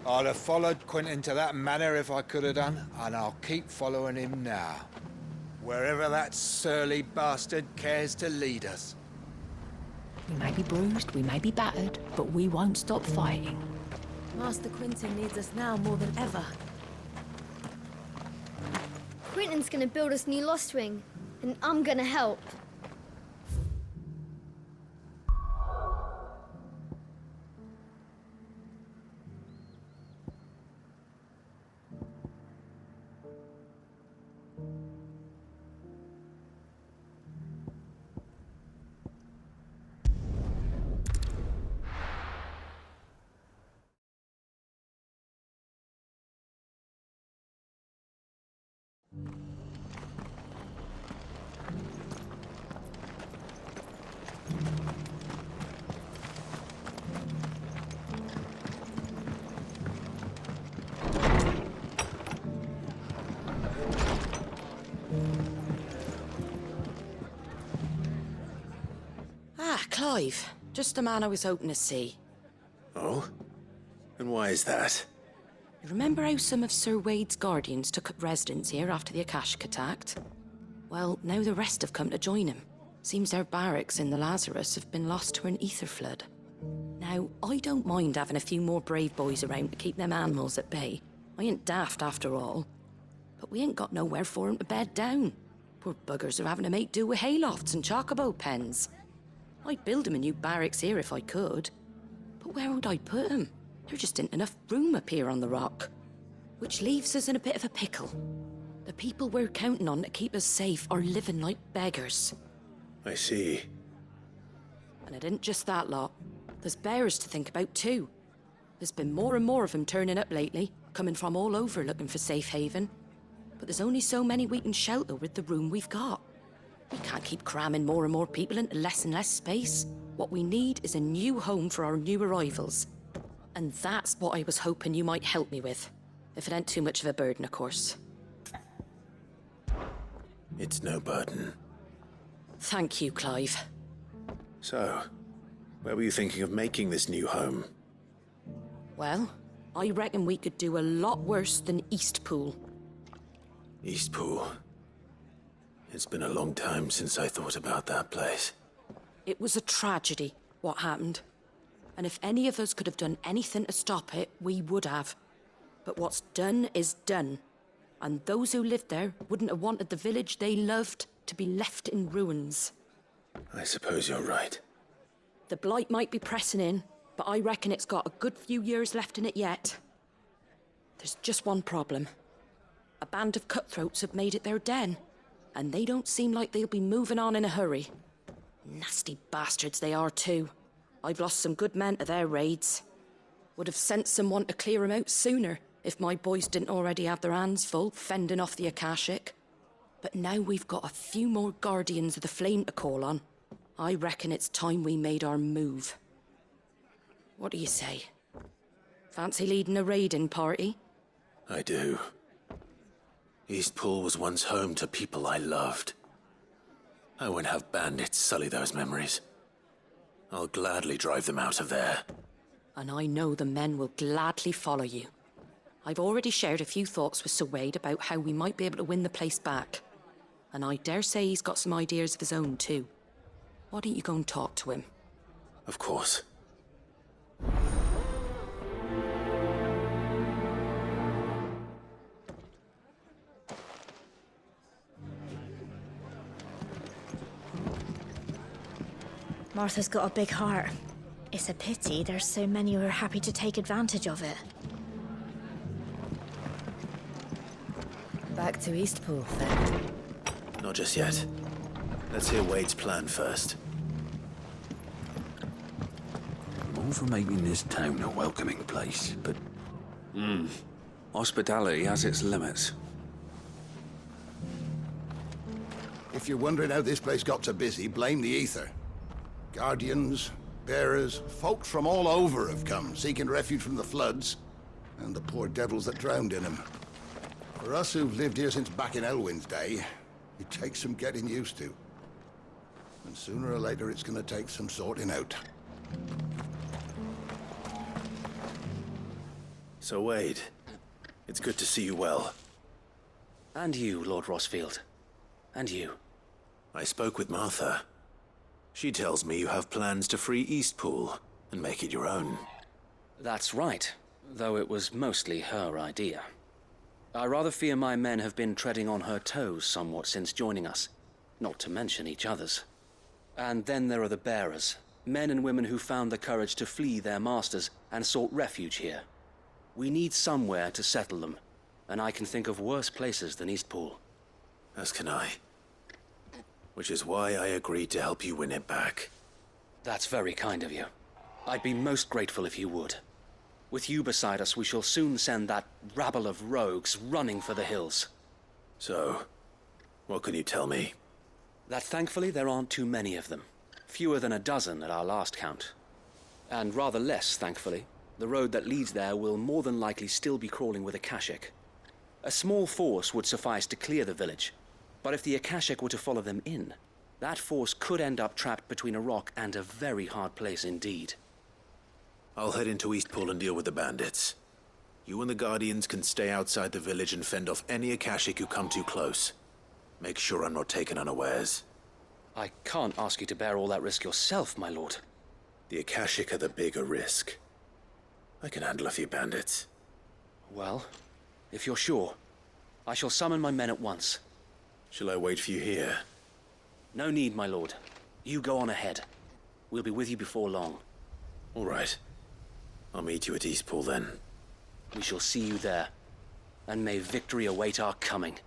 I'd have followed Quentin to that manor if I could have done, and I'll keep following him now. Wherever that surly bastard cares to lead us. We may be bruised, we may be battered, but we won't stop fighting. Master Quentin needs us now more than ever. Quentin's gonna build us new Lost Wing, and I'm gonna help. Ah, Clive. Just the man I was hoping to see. Oh? And why is that? You remember how some of Sir Wade's guardians took up residence here after the Akashic attacked? Well, now the rest have come to join him. Seems their barracks in the Lazarus have been lost to an ether flood. Now, I don't mind having a few more brave boys around to keep them animals at bay. I ain't daft after all. But we ain't got nowhere for 'em to bed down. Poor buggers are having to make do with haylofts and chocobo pens. I'd build 'em a new barracks here if I could. But where would I put 'em? There just ain't enough room up here on the rock. Which leaves us in a bit of a pickle. The people we're counting on to keep us safe are living like beggars. I see. And it ain't just that lot. There's bears to think about too. There's been more and more of them turning up lately, coming from all over looking for safe haven. But there's only so many we can shelter with the room we've got. We can't keep cramming more and more people into less and less space. What we need is a new home for our new arrivals. And that's what I was hoping you might help me with. If it ain't too much of a burden, of course. It's no burden. Thank you, Clive. So, where were you thinking of making this new home? Well, I reckon we could do a lot worse than Eastpool. Eastpool. It's been a long time since I thought about that place. It was a tragedy, what happened. And if any of us could have done anything to stop it, we would have. But what's done is done. And those who lived there wouldn't have wanted the village they loved to be left in ruins. I suppose you're right. The blight might be pressing in, but I reckon it's got a good few years left in it yet. There's just one problem. A band of cutthroats have made it their den, and they don't seem like they'll be moving on in a hurry. Nasty bastards they are too. I've lost some good men to their raids. Would have sent someone to clear 'em out sooner if my boys didn't already have their hands full fending off the Akashic. But now we've got a few more guardians of the flame to call on. I reckon it's time we made our move. What do you say? Fancy leading a raiding party? I do. Eastpool was once home to people I loved. I won't have bandits sully those memories. I'll gladly drive them out of there. And I know the men will gladly follow you. I've already shared a few thoughts with Sir Wade about how we might be able to win the place back. And I dare say he's got some ideas of his own too. Why don't you go and talk to him? Of course. Martha's got a big heart. It's a pity there's so many who are happy to take advantage of it. Back to Eastpool, then. Not just yet. Let's hear Wade's plan first. I'm all for making this town a welcoming place, but... hospitality has its limits. If you're wondering how this place got so busy, blame the ether. Guardians, bearers, folks from all over have come, seeking refuge from the floods, and the poor devils that drowned in them. For us who've lived here since back in Elwyn's day, it takes some getting used to. And sooner or later it's gonna take some sorting out. So, Wade, it's good to see you well. And you, Lord Rossfield. And you. I spoke with Martha. She tells me you have plans to free Eastpool and make it your own. That's right, though it was mostly her idea. I rather fear my men have been treading on her toes somewhat since joining us, not to mention each other's. And then there are the bearers, men and women who found the courage to flee their masters and sought refuge here. We need somewhere to settle them, and I can think of worse places than Eastpool. As can I. Which is why I agreed to help you win it back. That's very kind of you. I'd be most grateful if you would. With you beside us, we shall soon send that rabble of rogues running for the hills. So, what can you tell me? That thankfully there aren't too many of them. Fewer than a dozen at our last count. And rather less, thankfully. The road that leads there will more than likely still be crawling with Akashic. A small force would suffice to clear the village, but if the Akashic were to follow them in, that force could end up trapped between a rock and a very hard place indeed. I'll head into Eastpool and deal with the bandits. You and the Guardians can stay outside the village and fend off any Akashic who come too close. Make sure I'm not taken unawares. I can't ask you to bear all that risk yourself, my lord. The Akashic are the bigger risk. I can handle a few bandits. Well, if you're sure, I shall summon my men at once. Shall I wait for you here? No need, my lord. You go on ahead. We'll be with you before long. All right. I'll meet you at Eastpool then. We shall see you there, and may victory await our coming.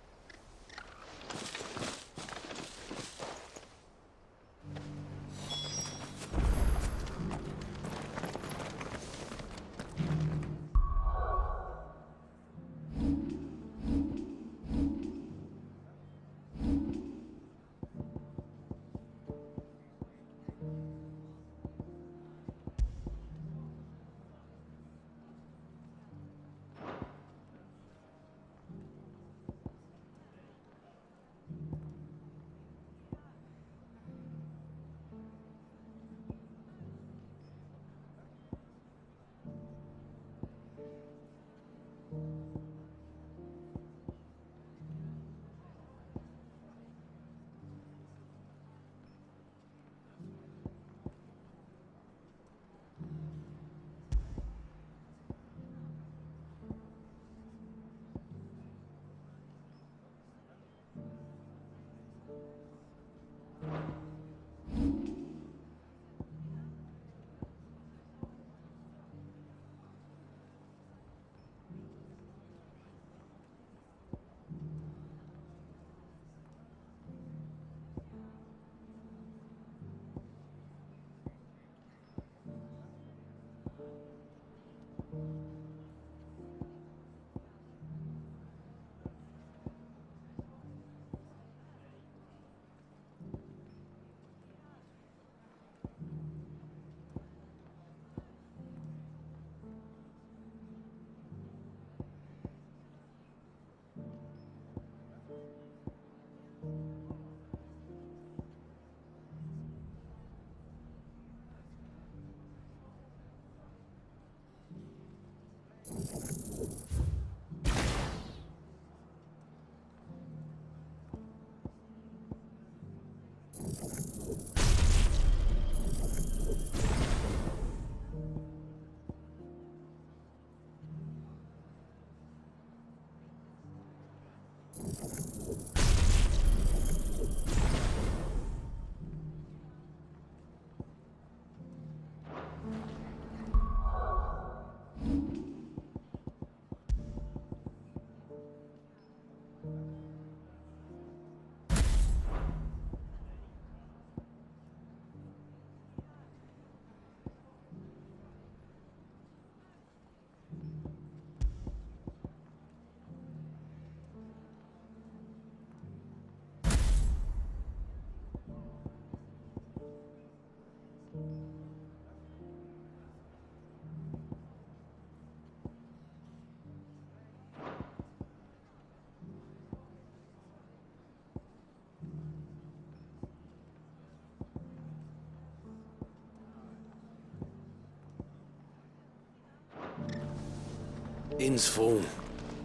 Inn's full.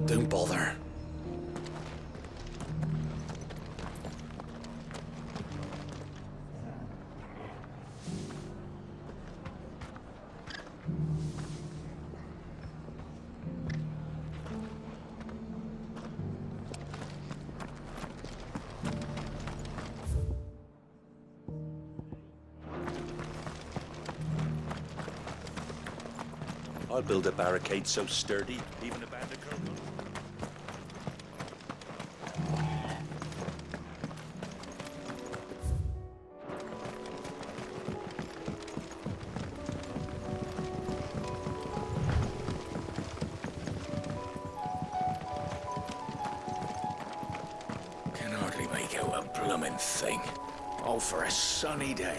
Don't bother. I'll build a barricade so sturdy, even a bandit girl. Can hardly make out a bloomin' thing. All for a sunny day.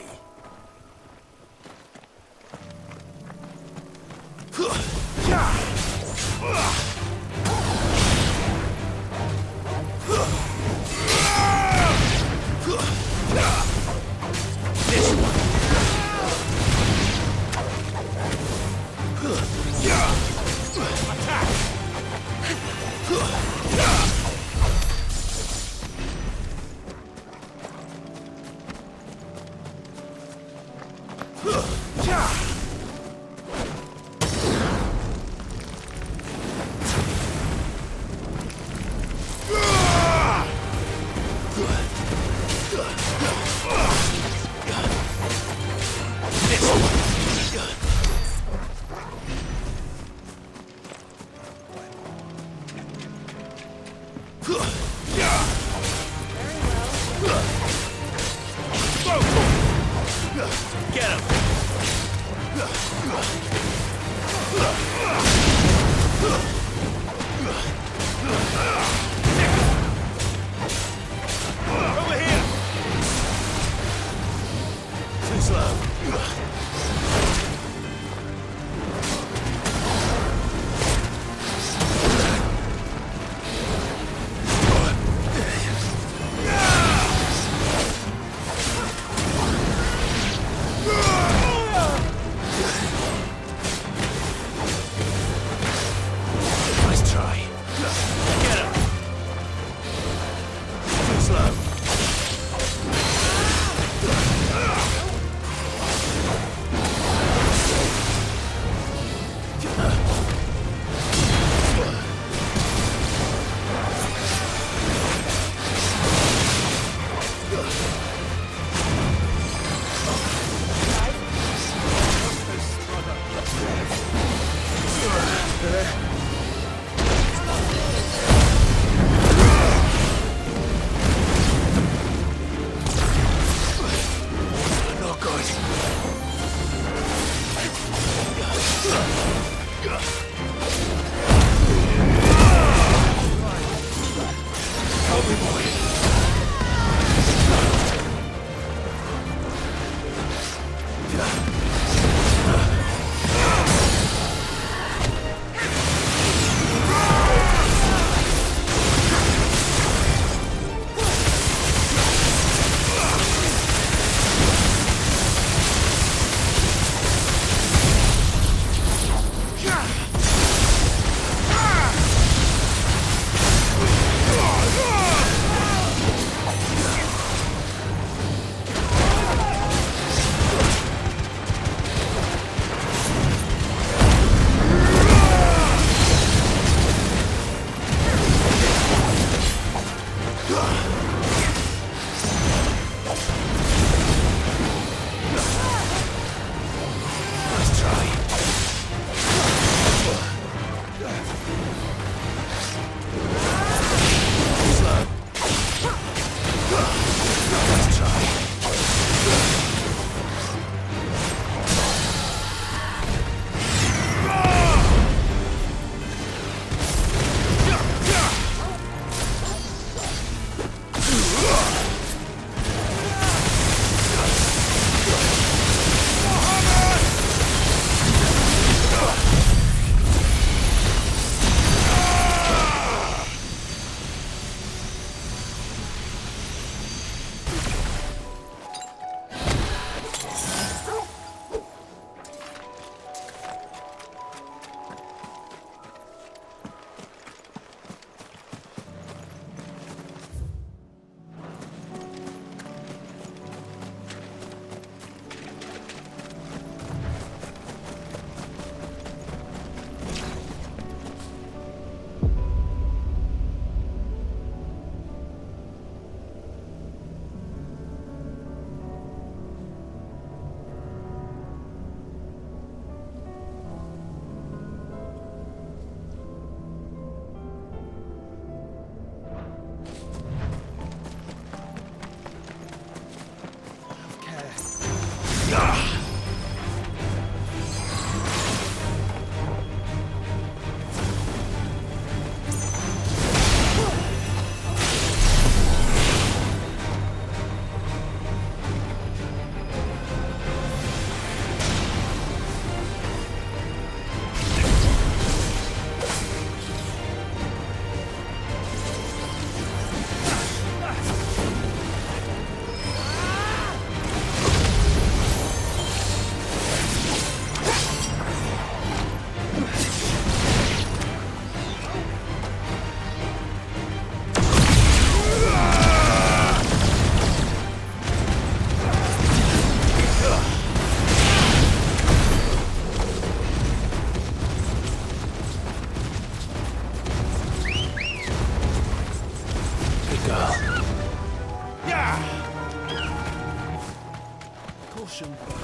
some fun.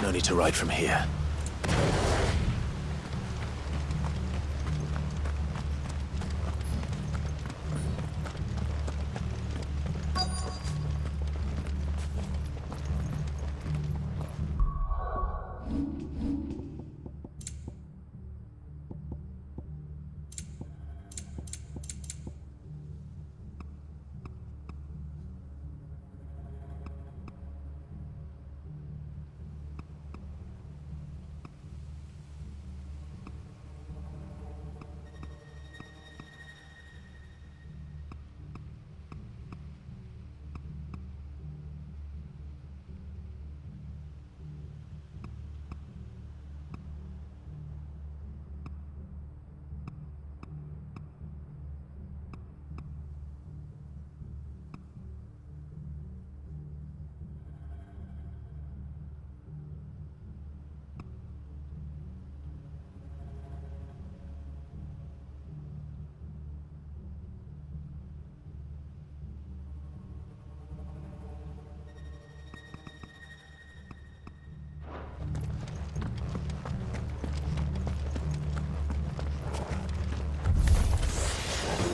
No need to ride from here.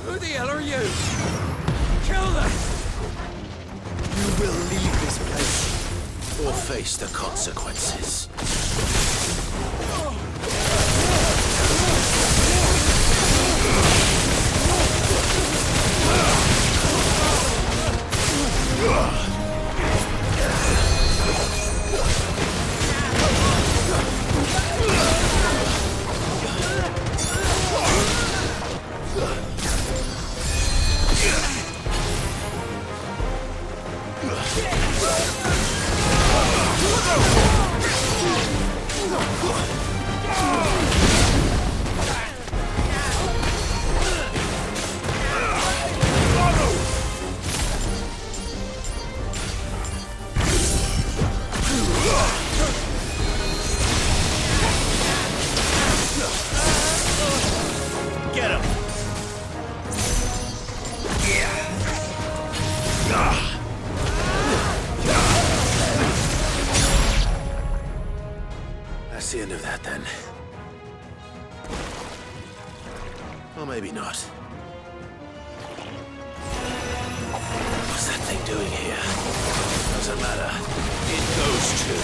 Who the hell are you? Kill them! You will leave this place. Or face the consequences. Get him! That's the end of that, then. Or maybe not. What's that thing doing here? Doesn't matter. It goes too.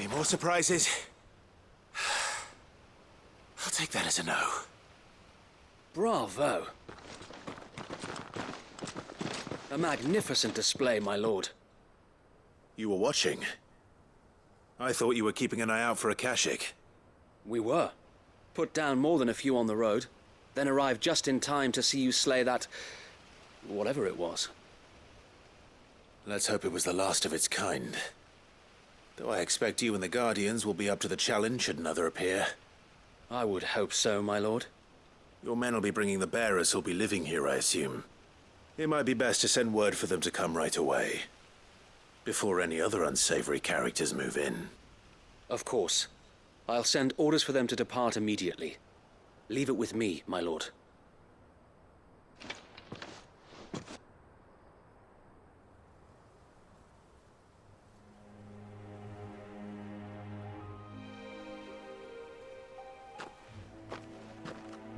Any more surprises? I'll take that as a no. Bravo. A magnificent display, my lord. You were watching. I thought you were keeping an eye out for a Kashik. We were. Put down more than a few on the road, then arrived just in time to see you slay that... whatever it was. Let's hope it was the last of its kind. Though I expect you and the Guardians will be up to the challenge should another appear. I would hope so, my lord. Your men will be bringing the bearers who'll be living here, I assume. It might be best to send word for them to come right away, before any other unsavory characters move in. Of course. I'll send orders for them to depart immediately. Leave it with me, my lord.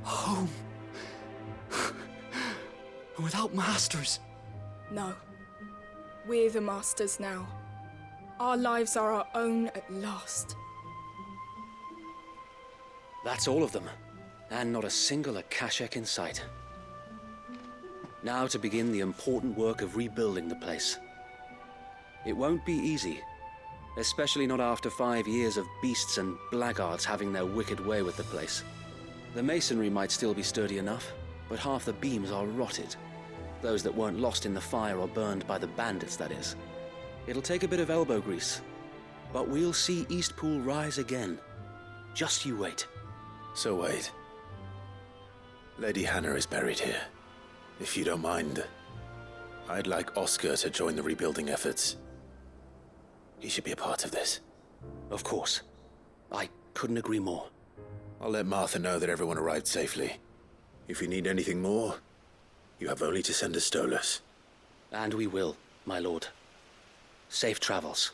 Home. Without masters. No. We're the masters now. Our lives are our own at last. That's all of them, and not a single Akashek in sight. Now to begin the important work of rebuilding the place. It won't be easy, especially not after 5 years of beasts and blackguards having their wicked way with the place. The masonry might still be sturdy enough, but half the beams are rotted. Those that weren't lost in the fire or burned by the bandits, that is. It'll take a bit of elbow grease, but we'll see Eastpool rise again. Just you wait. So wait. Lady Hannah is buried here. If you don't mind, I'd like Oscar to join the rebuilding efforts. He should be a part of this. Of course. I couldn't agree more. I'll let Martha know that everyone arrived safely. If you need anything more, you have only to send a Stolas. And we will, my lord. Safe travels.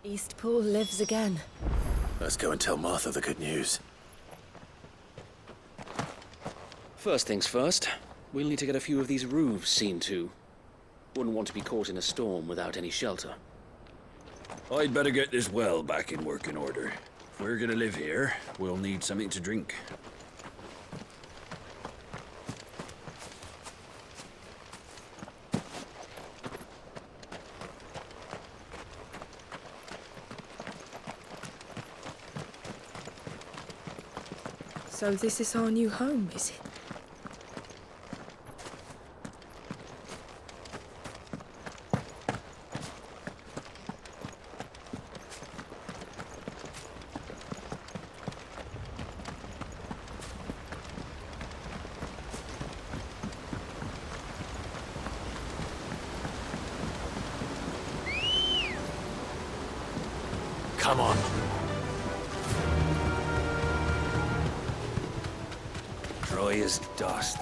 Eastpool lives again. Let's go and tell Martha the good news. First things first, we'll need to get a few of these roofs seen to. Wouldn't want to be caught in a storm without any shelter. I'd better get this well back in working order. If we're gonna live here, we'll need something to drink. So this is our new home, is it? Come on. Dry as dust.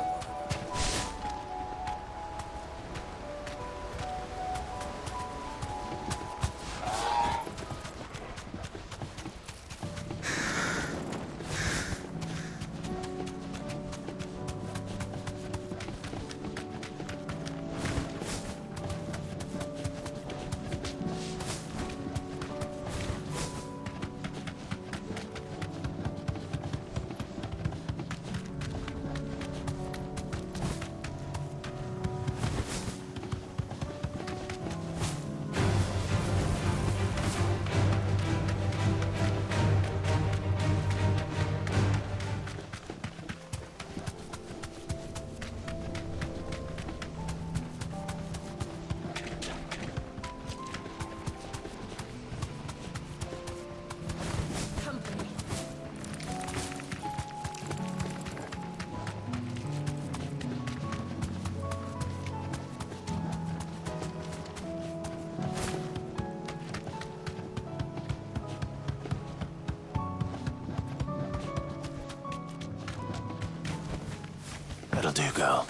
That'll do, girl.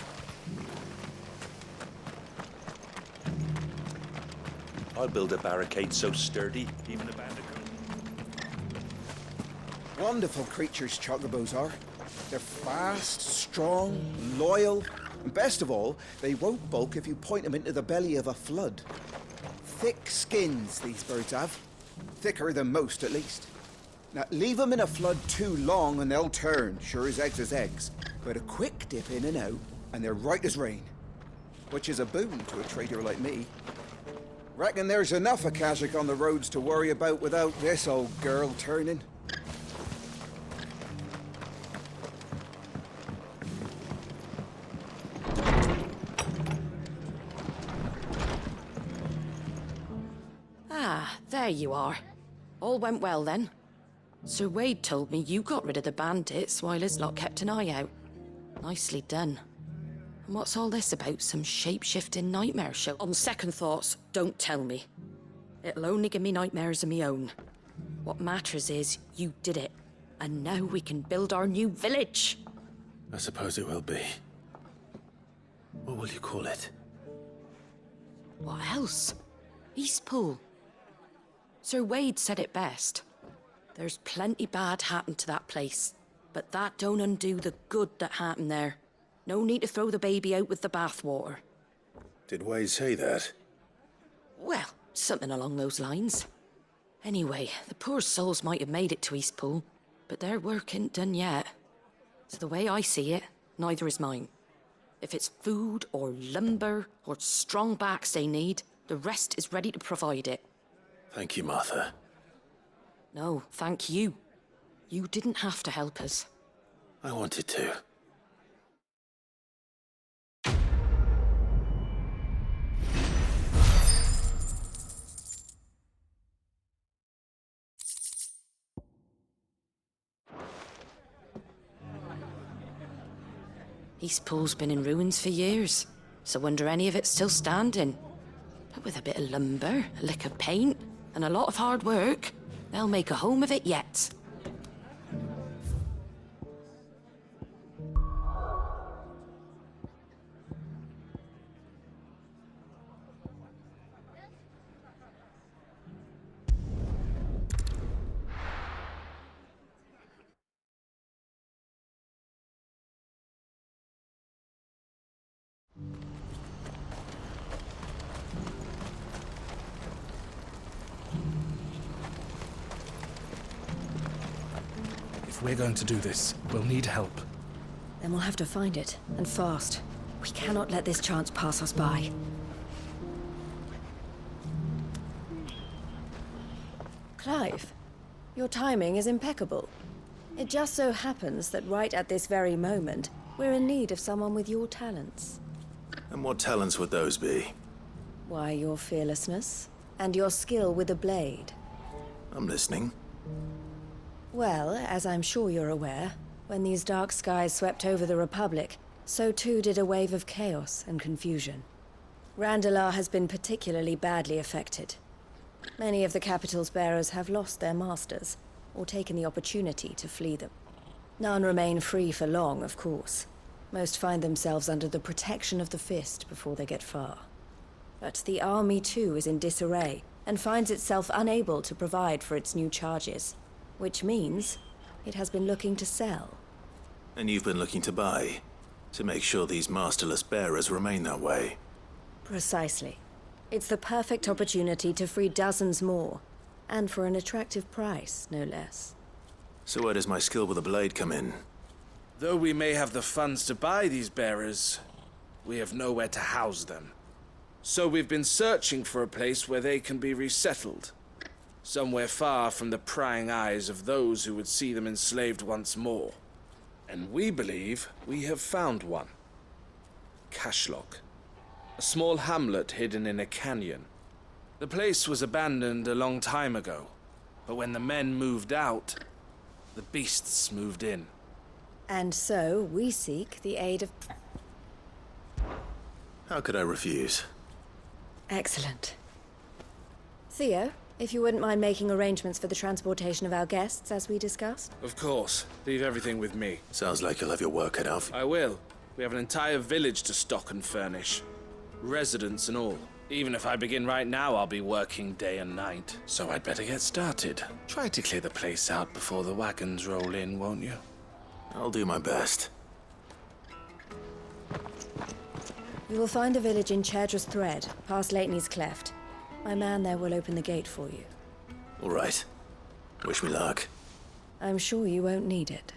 I'll build a barricade so sturdy, even a bandit. Wonderful creatures, chocobos are. They're fast, strong, loyal, and best of all, they won't balk if you point them into the belly of a flood. thick skins, these birds have. Thicker than most, at least. Now, leave them in a flood too long and they'll turn, sure as eggs is eggs. But a quick dip in and out, and they're right as rain. Which is a boon to a trader like me. Reckon there's enough Akashic on the roads to worry about without this old girl turning. Ah, there you are. All went well then. Sir Wade told me you got rid of the bandits while his lot kept an eye out. Nicely done. And what's all this about, some shape-shifting nightmare show? On second thoughts, don't tell me. It'll only give me nightmares of me own. What matters is, you did it. And now we can build our new village. I suppose it will be. What will you call it? What else? Eastpool. Sir Wade said it best. There's plenty bad happened to that place, but that don't undo the good that happened there. No need to throw the baby out with the bathwater. Did Wade say that? Well, something along those lines. Anyway, the poor souls might have made it to Eastpool, but their work ain't done yet. So the way I see it, neither is mine. If it's food or lumber or strong backs they need, the rest is ready to provide it. Thank you, Martha. No, thank you. You didn't have to help us. I wanted to. Eastpool's been in ruins for years, so wonder any of it's still standing. But with a bit of lumber, a lick of paint, and a lot of hard work, they'll make a home of it yet. If we're going to do this, we'll need help. Then we'll have to find it, and fast. We cannot let this chance pass us by. Clive, your timing is impeccable. It just so happens that right at this very moment, we're in need of someone with your talents. And what talents would those be? Why, your fearlessness, and your skill with a blade. I'm listening. Well, as I'm sure you're aware, when these dark skies swept over the Republic, so too did a wave of chaos and confusion. Randalar has been particularly badly affected. Many of the capital's bearers have lost their masters, or taken the opportunity to flee them. None remain free for long, of course. Most find themselves under the protection of the Fist before they get far. But the army too is in disarray, and finds itself unable to provide for its new charges. Which means it has been looking to sell. And you've been looking to buy, to make sure these masterless bearers remain that way. Precisely. It's the perfect opportunity to free dozens more, and for an attractive price, no less. So where does my skill with a blade come in? Though we may have the funds to buy these bearers, we have nowhere to house them. So we've been searching for a place where they can be resettled. Somewhere far from the prying eyes of those who would see them enslaved once more. And we believe we have found one. Cashlock. A small hamlet hidden in a canyon. The place was abandoned a long time ago, but when the men moved out, the beasts moved in. And so, we seek the aid of... How could I refuse? Excellent. Theo, if you wouldn't mind making arrangements for the transportation of our guests, as we discussed. Of course. Leave everything with me. Sounds like you'll have your work cut out. I will. We have an entire village to stock and furnish. Residents and all. Even if I begin right now, I'll be working day and night. So I'd better get started. Try to clear the place out before the wagons roll in, won't you? I'll do my best. You will find a village in Chairdra's Thread, past Lateney's Cleft. My man there will open the gate for you. All right. Wish me luck. I'm sure you won't need it.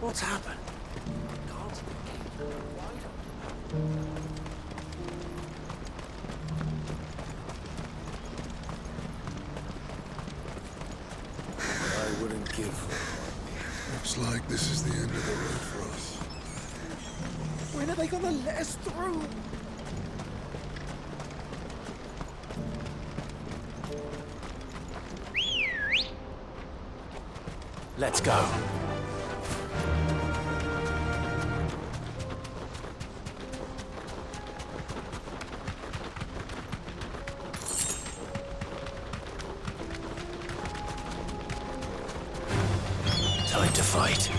What's happened? I wouldn't give for. Looks like this is the end of the road for us. When are they gonna let us through? Let's go. Time to fight.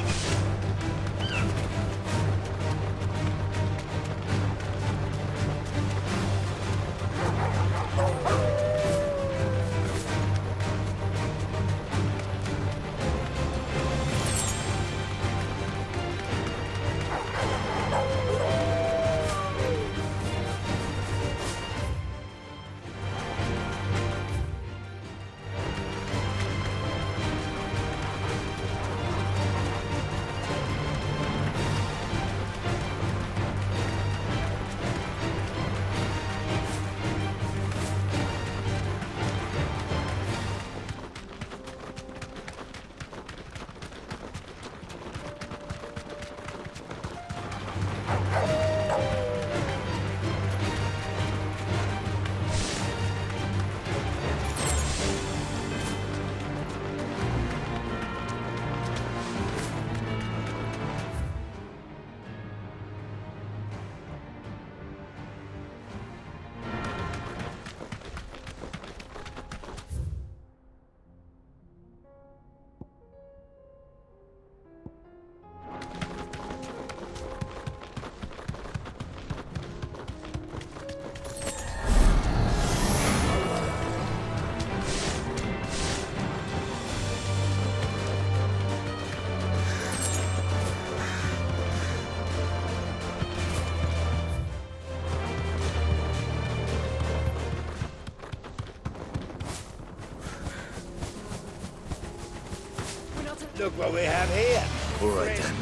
Look what we have here. All right then.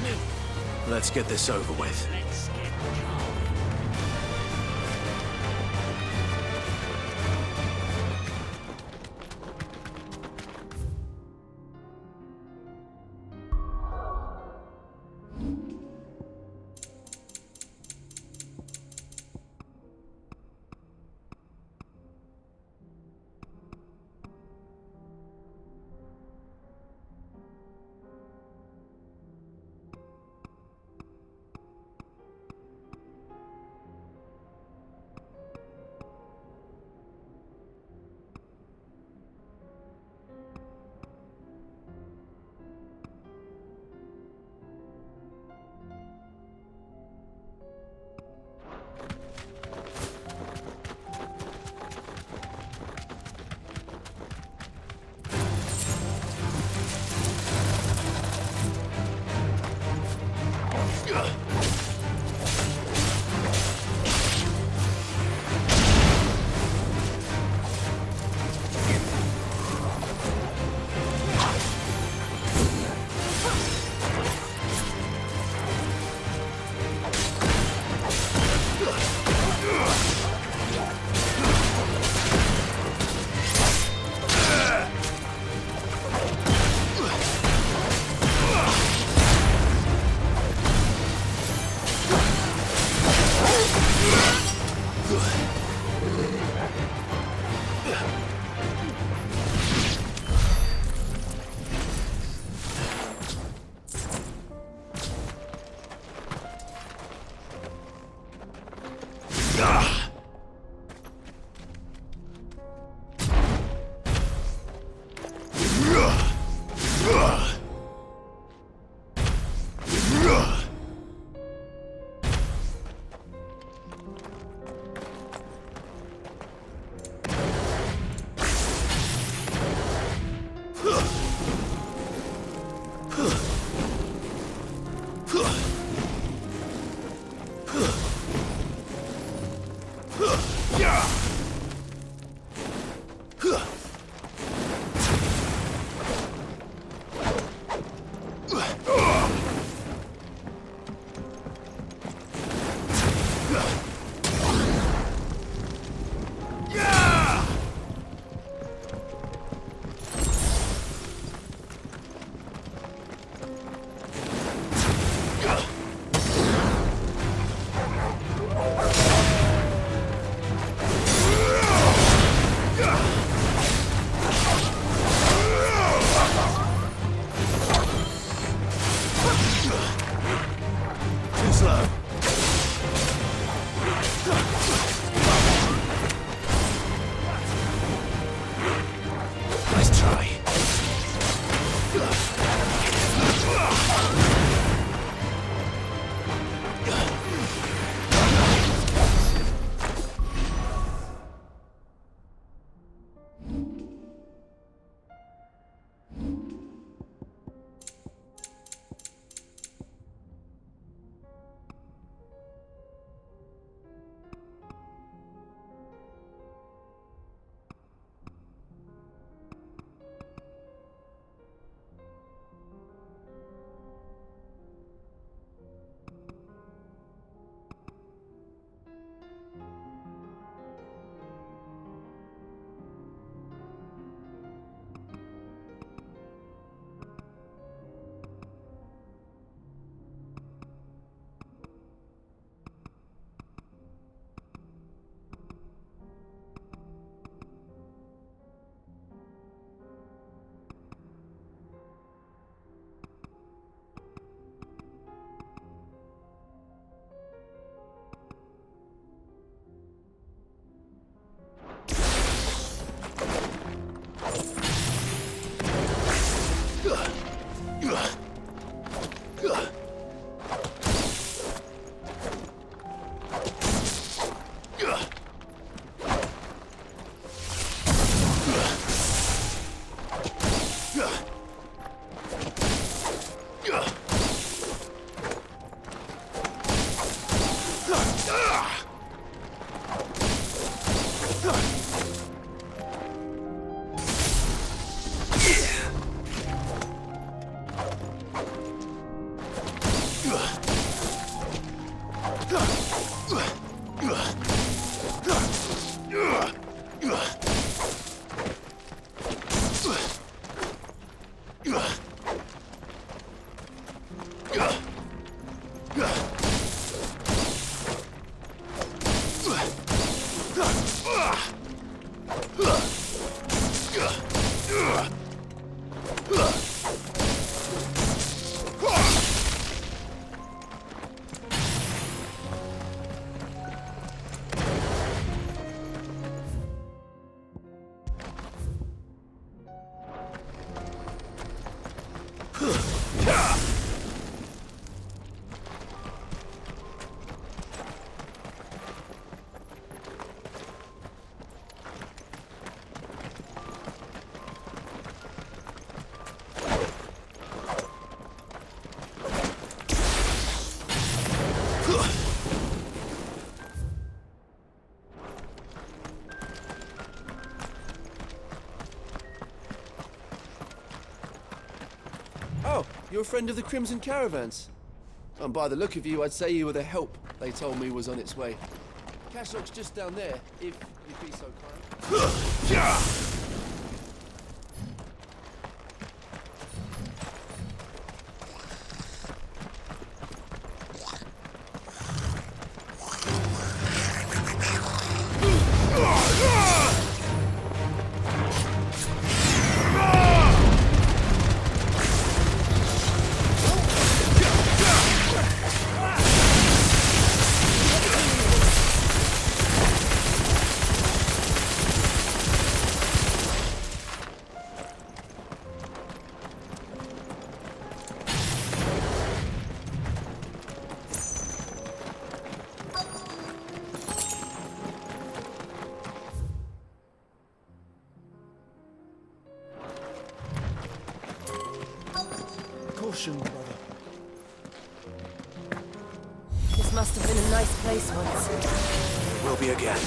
Let's get this over with. Oh, you're a friend of the Crimson Caravans. And by the look of you, I'd say you were the help they told me was on its way. Cashlock's just down there, if you'd be so kind. Caution, brother. This must have been a nice place once. We'll be again.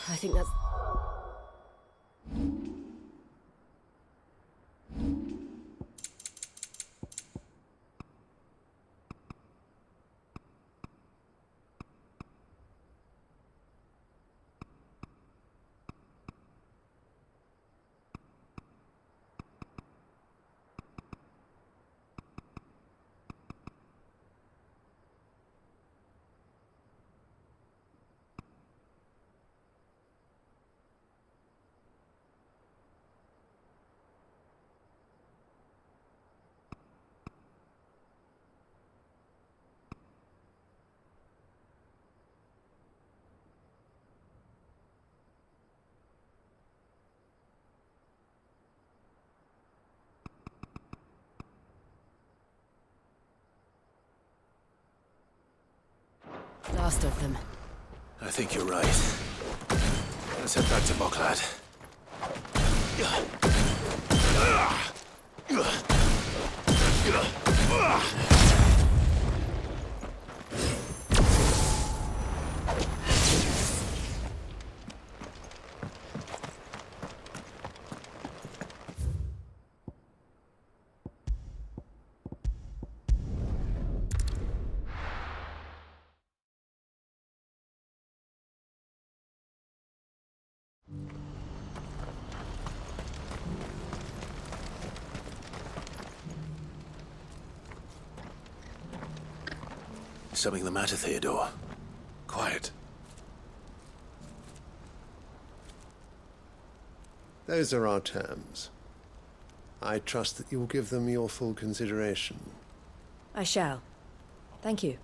I think that's... Last of them. I think you're right. Let's head back to Boklad. Something the matter, Theodore? Quiet. Those are our terms. I trust that you will give them your full consideration. I shall. Thank you.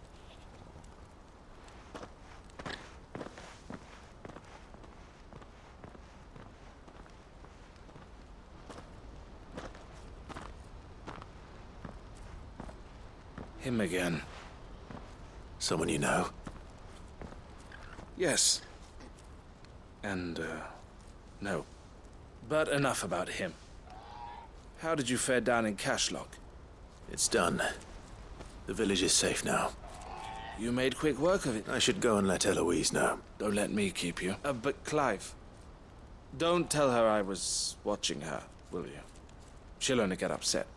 Him again. Someone you know? Yes. And, no. But enough about him. How did you fare down in Cashlock? It's done. The village is safe now. You made quick work of it. I should go and let Eloise know. Don't let me keep you. But Clive, don't tell her I was watching her, will you? She'll only get upset.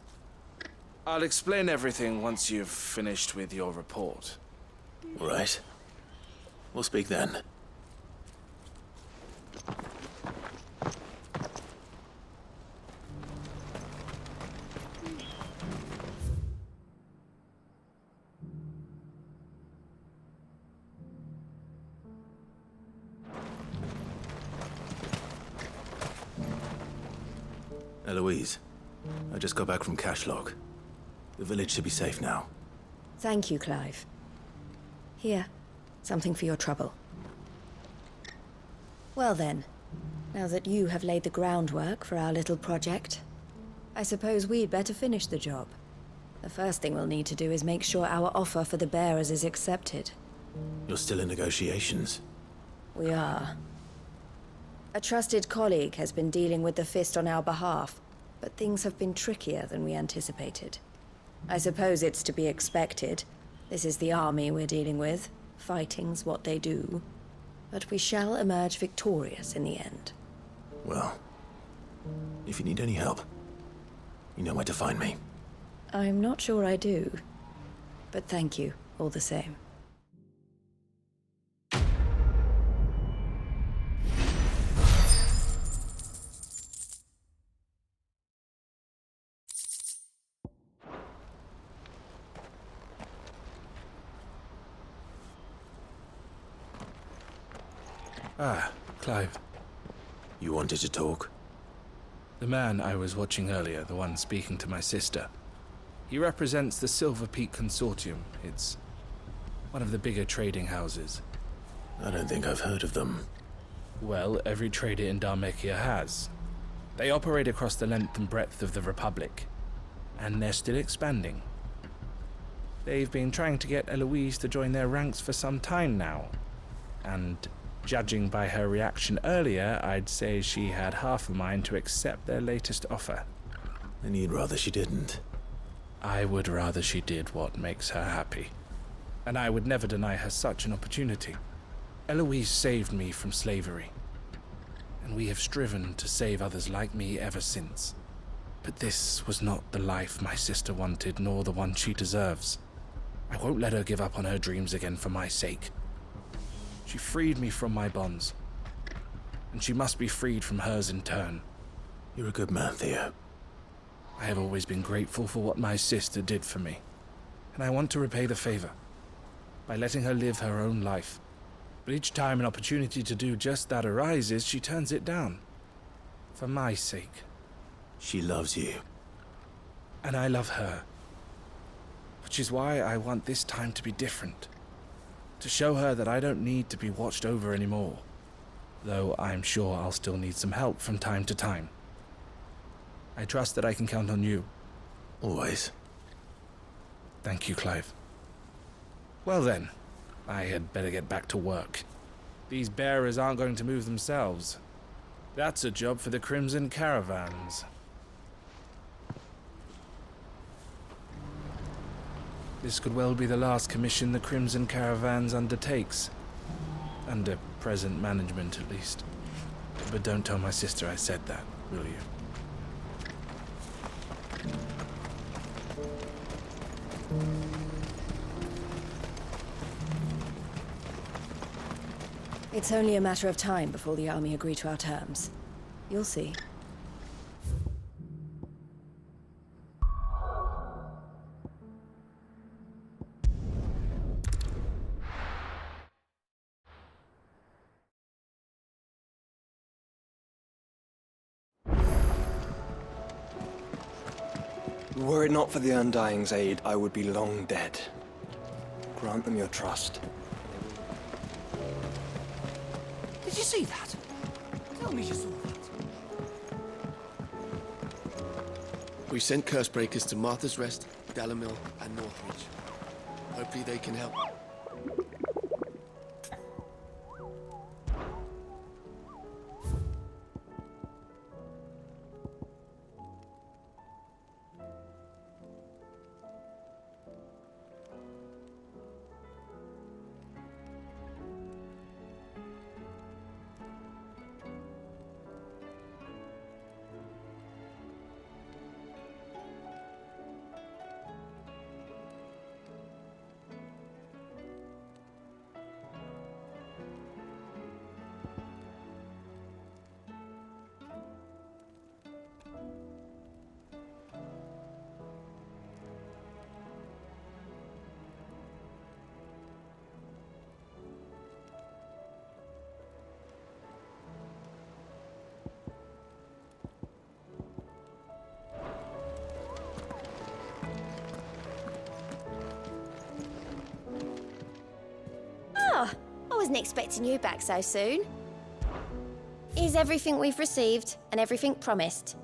I'll explain everything once you've finished with your report. All right. We'll speak then. Eloise, I just got back from Cashlock. The village should be safe now. Thank you, Clive. Here, something for your trouble. Well then, now that you have laid the groundwork for our little project, I suppose we'd better finish the job. The first thing we'll need to do is make sure our offer for the bearers is accepted. You're still in negotiations? We are. A trusted colleague has been dealing with the Fist on our behalf, but things have been trickier than we anticipated. I suppose it's to be expected. This is the army we're dealing with. Fighting's what they do. But we shall emerge victorious in the end. Well, if you need any help, you know where to find me. I'm not sure I do. But thank you, all the same. Ah, Clive. You wanted to talk? The man I was watching earlier, the one speaking to my sister, he represents the Silver Peak Consortium. It's one of the bigger trading houses. I don't think I've heard of them. Well, every trader in Dharmekia has. They operate across the length and breadth of the Republic, and they're still expanding. They've been trying to get Eloise to join their ranks for some time now, and judging by her reaction earlier, I'd say she had half a mind to accept their latest offer. And you'd rather she didn't? I would rather she did what makes her happy. And I would never deny her such an opportunity. Eloise saved me from slavery, and we have striven to save others like me ever since. But this was not the life my sister wanted, nor the one she deserves. I won't let her give up on her dreams again for my sake. She freed me from my bonds, and she must be freed from hers in turn. You're a good man, Theo. I have always been grateful for what my sister did for me, and I want to repay the favor by letting her live her own life. But each time an opportunity to do just that arises, she turns it down. For my sake. She loves you. And I love her. Which is why I want this time to be different. To show her that I don't need to be watched over anymore. Though I'm sure I'll still need some help from time to time. I trust that I can count on you. Always. Thank you, Clive. Well then, I had better get back to work. These bearers aren't going to move themselves. That's a job for the Crimson Caravans. This could well be the last commission the Crimson Caravans undertakes. Under present management, at least. But don't tell my sister I said that, will you? It's only a matter of time before the army agree to our terms. You'll see. Were it not for the Undying's aid, I would be long dead. Grant them your trust. Did you see that? Tell me you saw that. We sent Cursebreakers to Martha's Rest, Dalamil, and Northreach. Hopefully they can help. wasn't expecting you back so soon. Here's everything we've received and everything promised.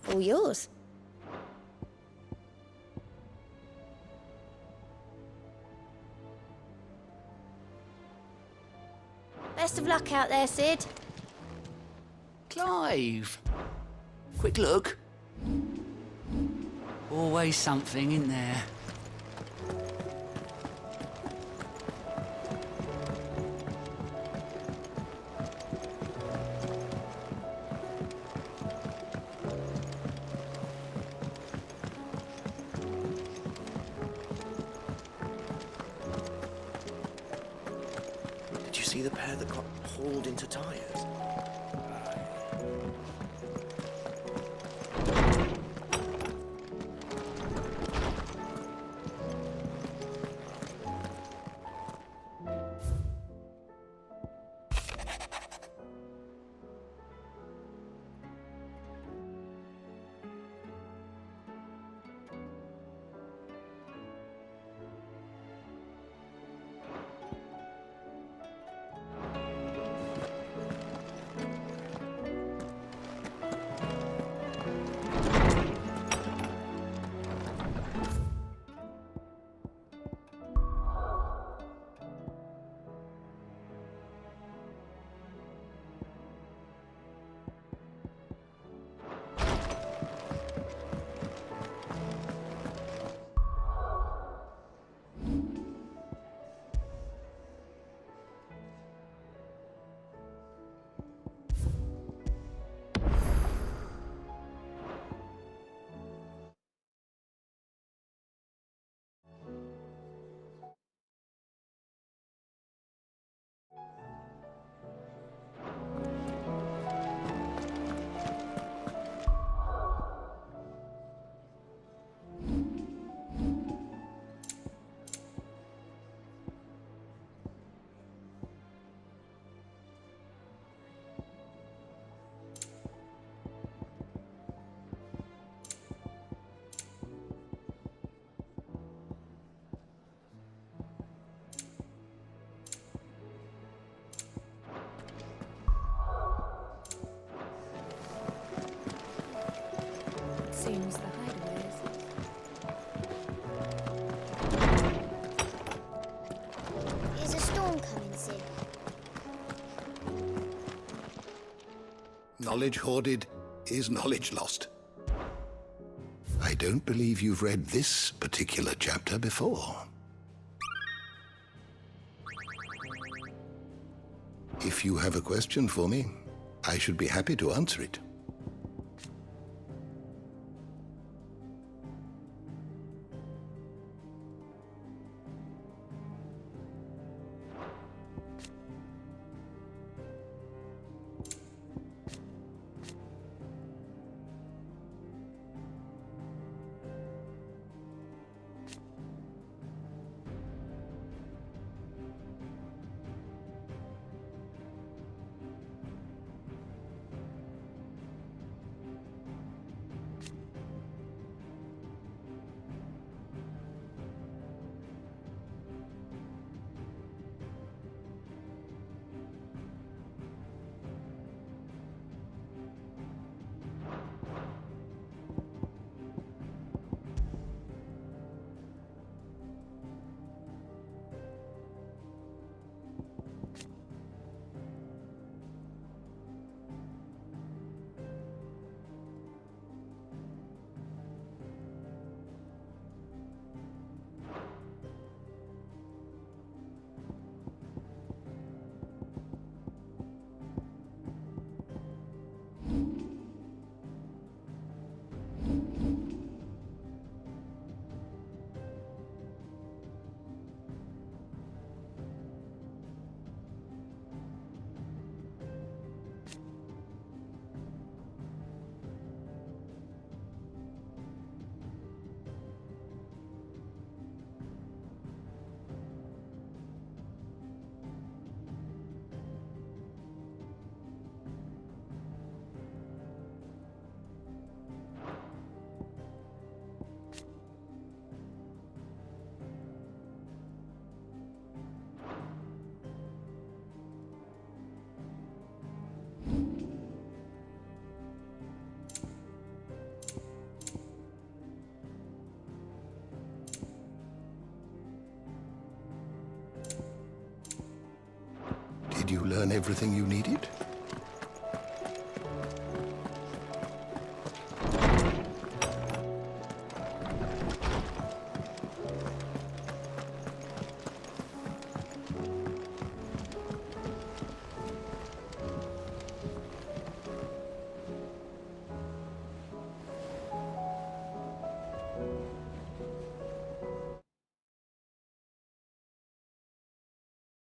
All yours. Best of luck out there, Sid. Clive! Quick look. Always something in there. Did you see the pair that got hauled into tires? Seems the hideaway is... Is a storm coming, Sid? Knowledge hoarded is knowledge lost. I don't believe you've read this particular chapter before. If you have a question for me, I should be happy to answer it. Did you learn everything you needed?